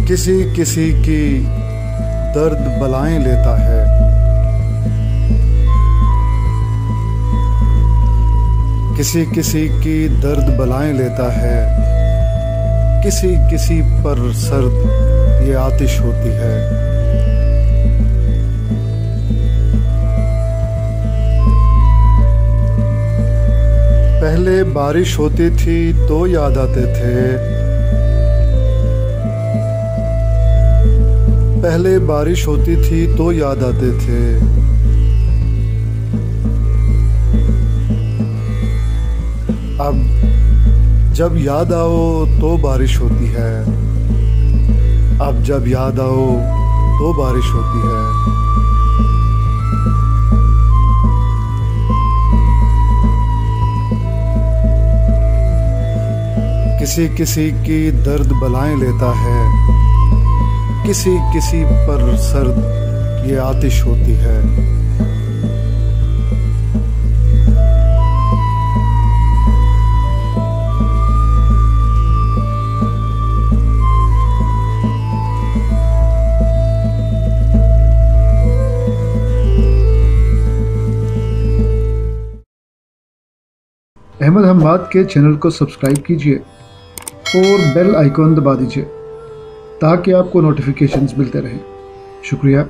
किसी किसी की दर्द बलाएं लेता है, किसी किसी की दर्द बलाएं लेता है, किसी किसी पर सर्द ये आतिश होती है। पहले बारिश होती थी तो याद आते थे, पहले बारिश होती थी तो याद आते थे। अब जब याद आओ तो बारिश होती है, अब जब याद आओ तो बारिश होती है। किसी किसी की दर्द बलाएं लेता है, किसी किसी पर सर्द ये आतिश होती है। अहमद हम्माद के चैनल को सब्सक्राइब कीजिए और बेल आइकॉन दबा दीजिए ताकि आपको नोटिफिकेशंस मिलते रहें। शुक्रिया।